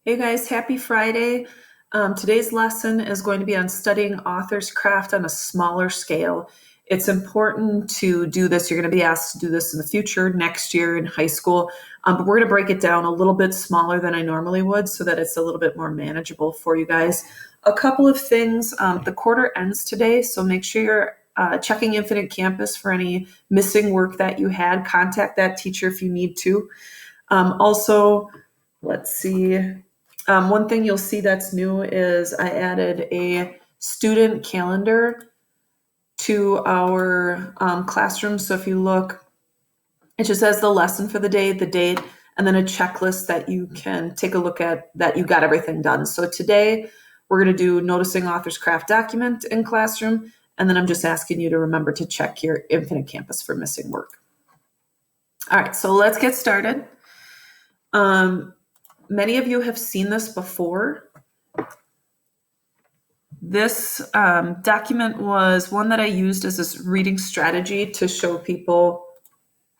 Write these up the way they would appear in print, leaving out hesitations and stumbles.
Hey guys, happy Friday. Today's lesson is going to be on studying author's craft on a smaller scale. It's important to do this. You're going to be asked to do this in the future, next year in high school. But we're going to break it down a little bit smaller than I normally would so that it's a little bit more manageable for you guys. A couple of things. The quarter ends today, so make sure you're checking Infinite Campus for any missing work that you had. Contact that teacher if you need to. Also, let's see. One thing you'll see that's new is I added a student calendar to our classroom. So if you look, it just has the lesson for the day, the date, and then a checklist that you can take a look at that you got everything done. So today we're going to do noticing author's craft document in classroom. And then I'm just asking you to remember to check your Infinite Campus for missing work. All right, so let's get started. Many of you have seen this before. This document was one that I used as this reading strategy to show people,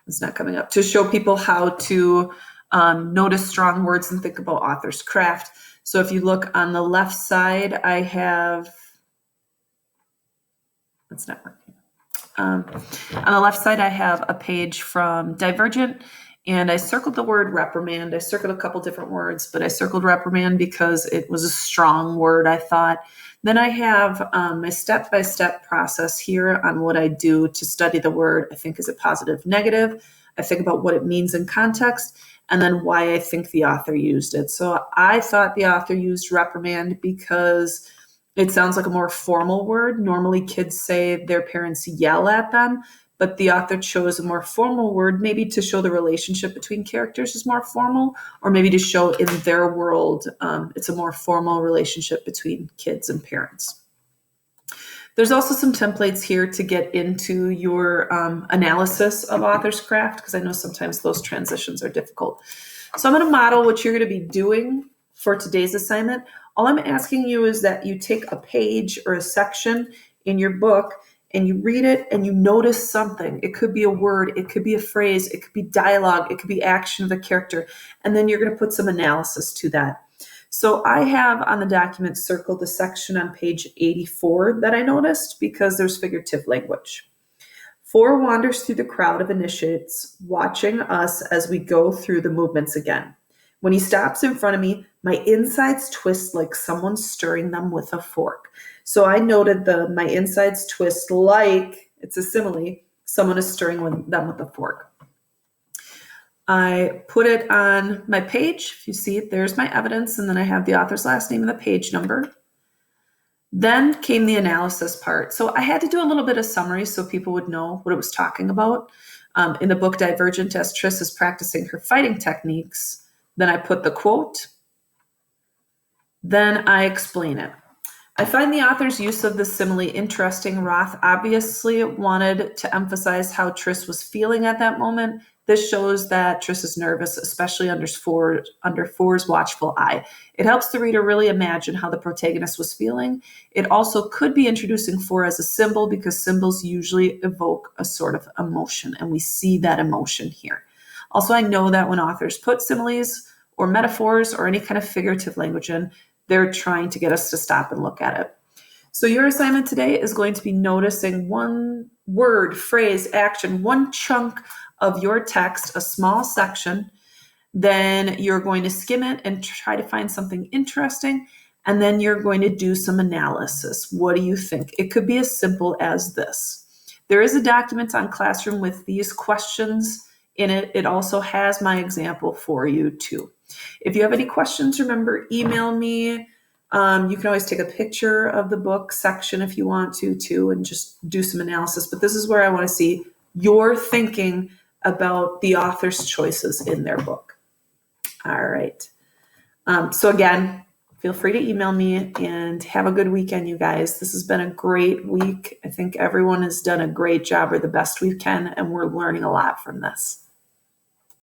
it's not coming up, to show people how to notice strong words and think about author's craft. So if you look on the left side, I have, that's not working. On the left side, I have a page from Divergent. And I circled the word reprimand. I circled a couple different words, but I circled reprimand because it was a strong word, I thought. Then I have my step-by-step process here on what I do to study the word. I think, is it positive, negative? I think about what it means in context, and then why I think the author used it. So I thought the author used reprimand because it sounds like a more formal word. Normally kids say their parents yell at them, but the author chose a more formal word, maybe to show the relationship between characters is more formal, or maybe to show in their world it's a more formal relationship between kids and parents. There's also some templates here to get into your analysis of author's craft, because I know sometimes those transitions are difficult. So I'm going to model what you're going to be doing for today's assignment. All I'm asking you is that you take a page or a section in your book and you read it and you notice something. It could be a word, it could be a phrase, it could be dialogue, it could be action of a character, and then you're going to put some analysis to that. So I have on the document circled the section on page 84 that I noticed because there's figurative language. 4 wanders through the crowd of initiates, watching us as we go through the movements again. When he stops in front of me, my insides twist like someone stirring them with a fork. So I noted my insides twist like, it's a simile, someone is stirring them with a fork. I put it on my page. If you see it, there's my evidence, and then I have the author's last name and the page number. Then came the analysis part. So I had to do a little bit of summary so people would know what it was talking about. In the book Divergent, as Tris is practicing her fighting techniques, then I put the quote. Then I explain it. I find the author's use of the simile interesting. Roth obviously wanted to emphasize how Tris was feeling at that moment. This shows that Tris is nervous, especially under Four's watchful eye. It helps the reader really imagine how the protagonist was feeling. It also could be introducing Four as a symbol because symbols usually evoke a sort of emotion, and we see that emotion here. Also, I know that when authors put similes or metaphors or any kind of figurative language in, they're trying to get us to stop and look at it. So your assignment today is going to be noticing one word, phrase, action, one chunk of your text, a small section. Then you're going to skim it and try to find something interesting. And then you're going to do some analysis. What do you think? It could be as simple as this. There is a document on Classroom with these questions in it. It also has my example for you too. If you have any questions, remember, email me. You can always take a picture of the book section if you want to too, and just do some analysis. But this is where I want to see your thinking about the author's choices in their book. All right. So again, feel free to email me, and have a good weekend, you guys. This has been a great week. I think everyone has done a great job, or the best we can, and we're learning a lot from this.